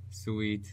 Sweet.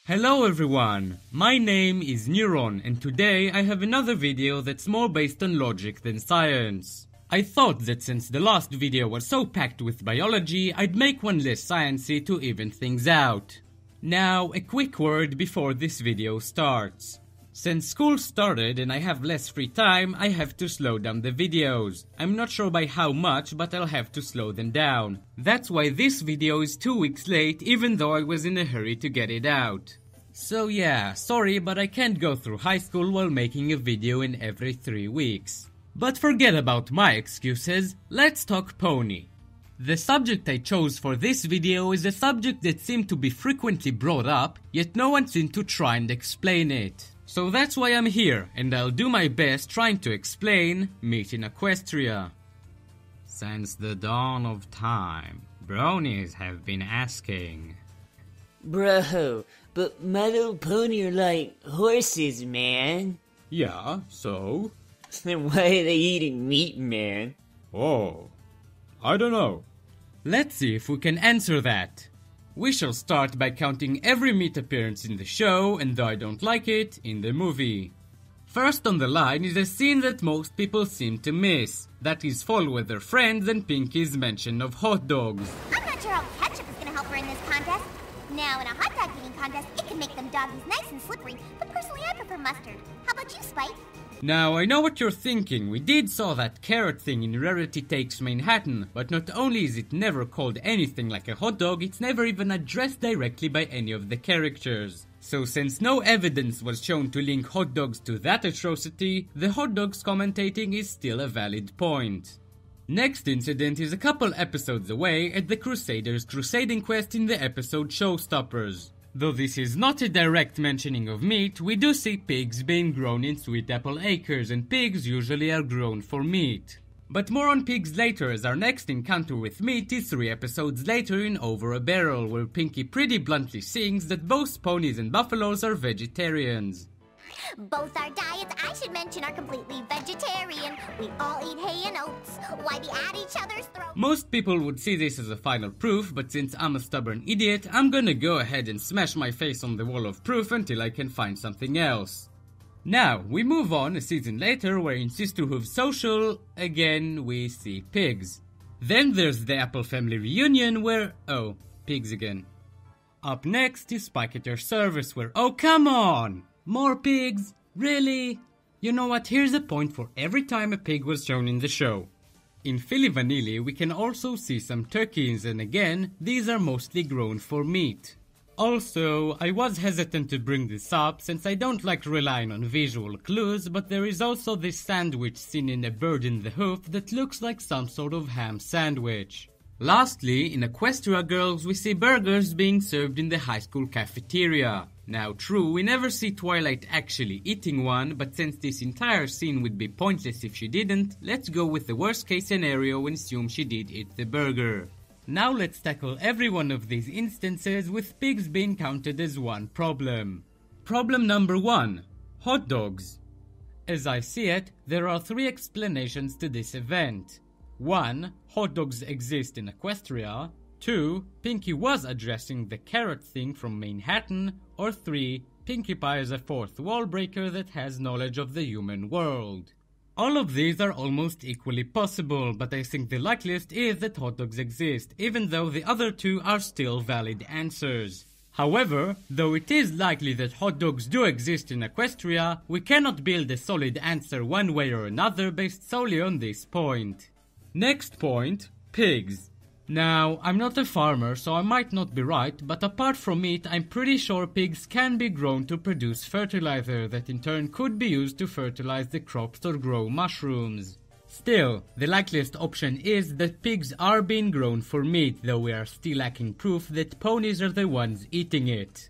Hello everyone, my name is Neuron and today I have another video that's more based on logic than science. I thought that since the last video was so packed with biology, I'd make one less sciencey to even things out. Now, a quick word before this video starts. Since school started and I have less free time, I have to slow down the videos. I'm not sure by how much, but I'll have to slow them down. That's why this video is 2 weeks late, even though I was in a hurry to get it out. So yeah, sorry, but I can't go through high school while making a video in every 3 weeks. But forget about my excuses, let's talk pony. The subject I chose for this video is a subject that seemed to be frequently brought up, yet no one seemed to try and explain it. So that's why I'm here, and I'll do my best trying to explain meat in equestria. Since the dawn of time, bronies have been asking. Bro, but My Little Pony are like horses, man. Yeah, so? Then why are they eating meat, man? Oh, I don't know. Let's see if we can answer that. We shall start by counting every meat appearance in the show, and though I don't like it, in the movie. First on the line is a scene that most people seem to miss. That is Fall with their friends and Pinky's mention of hot dogs. I'm not sure how ketchup is going to help her in this contest. Now, in a hot dog eating contest, it can make them doggies nice and slippery, but personally I prefer mustard. How about you, Spike? Now, I know what you're thinking. We did saw that carrot thing in Rarity Takes Manhattan, but not only is it never called anything like a hot dog, it's never even addressed directly by any of the characters. So since no evidence was shown to link hot dogs to that atrocity, the hot dogs commentating is still a valid point. Next incident is a couple episodes away at the Crusaders' crusading quest in the episode Showstoppers. Though this is not a direct mentioning of meat, we do see pigs being grown in sweet apple acres, and pigs usually are grown for meat. But more on pigs later, as our next encounter with meat is 3 episodes later in Over a Barrel, where Pinky pretty bluntly sings that both ponies and buffaloes are vegetarians. Both our diets, I should mention, are completely vegetarian. We all eat hay and oats. Why be at each other's throats? Most people would see this as a final proof, but since I'm a stubborn idiot, I'm gonna go ahead and smash my face on the wall of proof until I can find something else. Now, we move on a season later where in Sisterhood Social, again we see pigs. Then there's the Apple Family Reunion where, oh, pigs again. Up next is Spike at Your Service where, oh come on! More pigs? Really? You know what, here's a point for every time a pig was shown in the show. In Philly Vanilli we can also see some turkeys, and again, these are mostly grown for meat. Also, I was hesitant to bring this up since I don't like relying on visual clues, but there is also this sandwich seen in A Bird in the Hoof that looks like some sort of ham sandwich. Lastly, in Equestria Girls we see burgers being served in the high school cafeteria. Now true, we never see Twilight actually eating one, but since this entire scene would be pointless if she didn't, let's go with the worst case scenario and assume she did eat the burger. Now let's tackle every one of these instances with pigs being counted as one problem. Problem number 1. Hot dogs. As I see it, there are 3 explanations to this event. 1. Hot dogs exist in Equestria. 2. Pinky was addressing the carrot thing from Manhattan. Or 3. Pinkie Pie is a fourth wall breaker that has knowledge of the human world. All of these are almost equally possible, but I think the likeliest is that hot dogs exist, even though the other 2 are still valid answers. However, though it is likely that hot dogs do exist in Equestria, we cannot build a solid answer one way or another based solely on this point. Next point, pigs. Now, I'm not a farmer, so I might not be right, but apart from meat, I'm pretty sure pigs can be grown to produce fertilizer that in turn could be used to fertilize the crops or grow mushrooms. Still, the likeliest option is that pigs are being grown for meat, though we are still lacking proof that ponies are the ones eating it.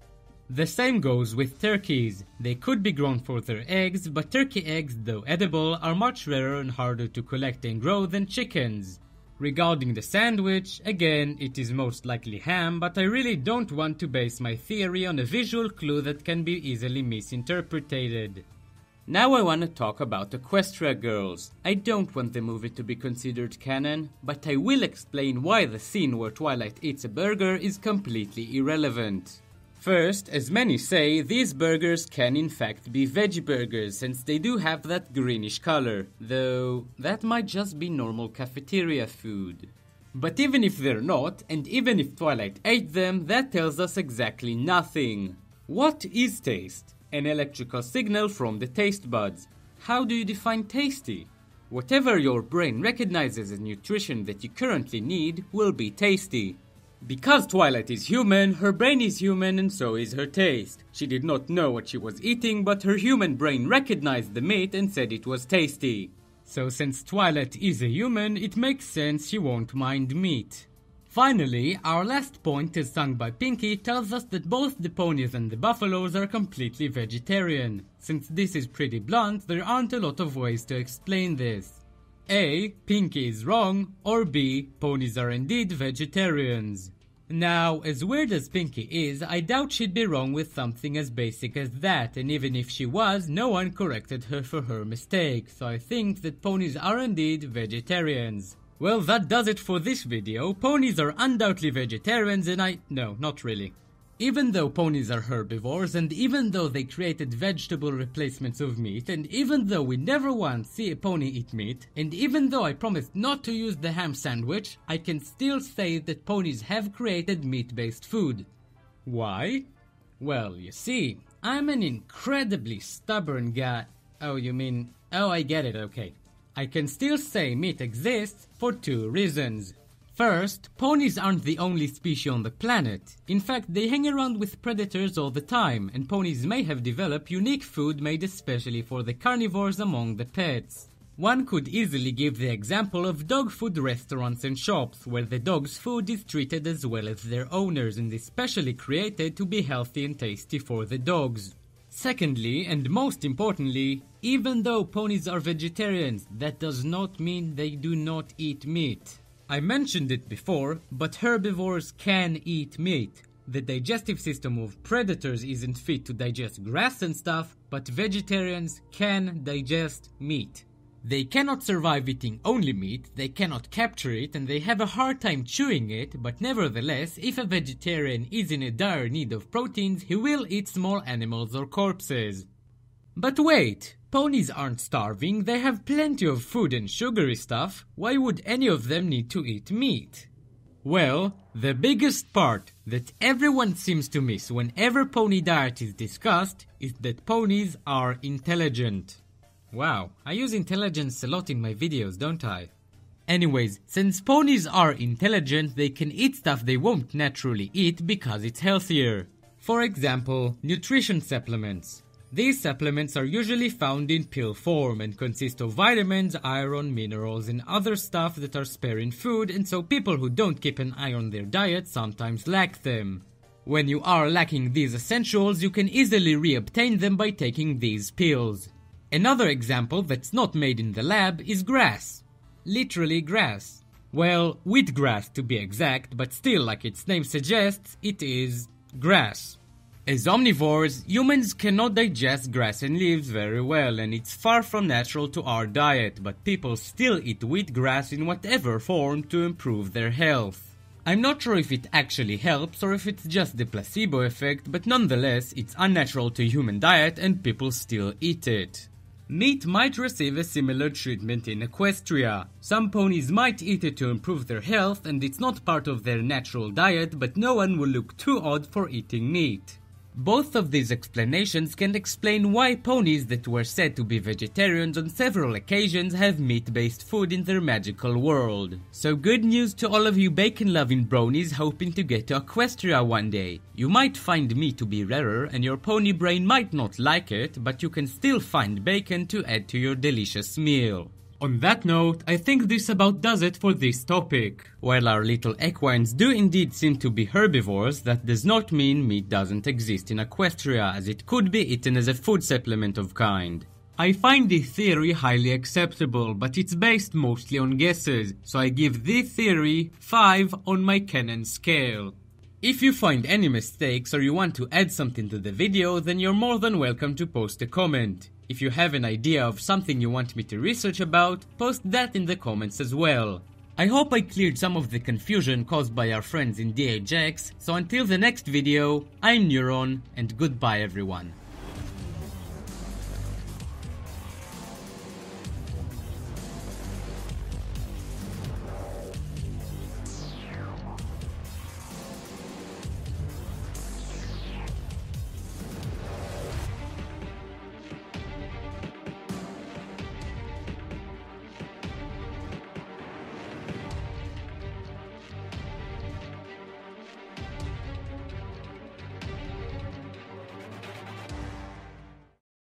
The same goes with turkeys. They could be grown for their eggs, but turkey eggs, though edible, are much rarer and harder to collect and grow than chickens. Regarding the sandwich, again, it is most likely ham, but I really don't want to base my theory on a visual clue that can be easily misinterpreted. Now I want to talk about Equestria Girls. I don't want the movie to be considered canon, but I will explain why the scene where Twilight eats a burger is completely irrelevant. First, as many say, these burgers can in fact be veggie burgers since they do have that greenish color, though that might just be normal cafeteria food. But even if they're not, and even if Twilight ate them, that tells us exactly nothing. What is taste? An electrical signal from the taste buds. How do you define tasty? Whatever your brain recognizes as nutrition that you currently need will be tasty. Because Twilight is human, her brain is human and so is her taste. She did not know what she was eating, but her human brain recognized the meat and said it was tasty. So since Twilight is a human, it makes sense she won't mind meat. Finally, our last point, as sung by Pinky, tells us that both the ponies and the buffaloes are completely vegetarian. Since this is pretty blunt, there aren't a lot of ways to explain this. A. Pinky is wrong, or B. Ponies are indeed vegetarians. Now, as weird as Pinky is, I doubt she'd be wrong with something as basic as that, and even if she was, no one corrected her for her mistake, so I think that ponies are indeed vegetarians. Well, that does it for this video. Ponies are undoubtedly vegetarians and no, not really. Even though ponies are herbivores, and even though they created vegetable replacements of meat, and even though we never once see a pony eat meat, and even though I promised not to use the ham sandwich, I can still say that ponies have created meat-based food. Why? Well, you see, I'm an incredibly stubborn guy. Oh, you mean... Oh, I get it, okay. I can still say meat exists for two reasons. First, ponies aren't the only species on the planet. In fact, they hang around with predators all the time, and ponies may have developed unique food made especially for the carnivores among the pets. One could easily give the example of dog food restaurants and shops, where the dog's food is treated as well as their owners and is specially created to be healthy and tasty for the dogs. Secondly, and most importantly, even though ponies are vegetarians, that does not mean they do not eat meat. I mentioned it before, but herbivores can eat meat. The digestive system of predators isn't fit to digest grass and stuff, but vegetarians can digest meat. They cannot survive eating only meat, they cannot capture it, and they have a hard time chewing it, but nevertheless, if a vegetarian is in a dire need of proteins, he will eat small animals or corpses. But wait, ponies aren't starving, they have plenty of food and sugary stuff, why would any of them need to eat meat? Well, the biggest part that everyone seems to miss whenever pony diet is discussed is that ponies are intelligent. Wow, I use intelligence a lot in my videos, don't I? Anyways, since ponies are intelligent, they can eat stuff they won't naturally eat because it's healthier. For example, nutrition supplements. These supplements are usually found in pill form and consist of vitamins, iron, minerals, and other stuff that are spare in food, and so people who don't keep an eye on their diet sometimes lack them. When you are lacking these essentials, you can easily reobtain them by taking these pills. Another example that's not made in the lab is grass. Literally grass. Well, wheatgrass to be exact, but still, like its name suggests, it is grass. As omnivores, humans cannot digest grass and leaves very well, and it's far from natural to our diet, but people still eat wheatgrass in whatever form to improve their health. I'm not sure if it actually helps or if it's just the placebo effect, but nonetheless, it's unnatural to human diet and people still eat it. Meat might receive a similar treatment in Equestria. Some ponies might eat it to improve their health, and it's not part of their natural diet, but no one will look too odd for eating meat. Both of these explanations can explain why ponies that were said to be vegetarians on several occasions have meat-based food in their magical world. So good news to all of you bacon-loving bronies hoping to get to Equestria one day. You might find meat to be rarer and your pony brain might not like it, but you can still find bacon to add to your delicious meal. On that note, I think this about does it for this topic. While our little equines do indeed seem to be herbivores, that does not mean meat doesn't exist in Equestria, as it could be eaten as a food supplement of kind. I find this theory highly acceptable, but it's based mostly on guesses, so I give this theory 5 on my canon scale. If you find any mistakes or you want to add something to the video, then you're more than welcome to post a comment. If you have an idea of something you want me to research about, post that in the comments as well. I hope I cleared some of the confusion caused by our friends in DHX, so until the next video, I'm Neuron, and goodbye everyone.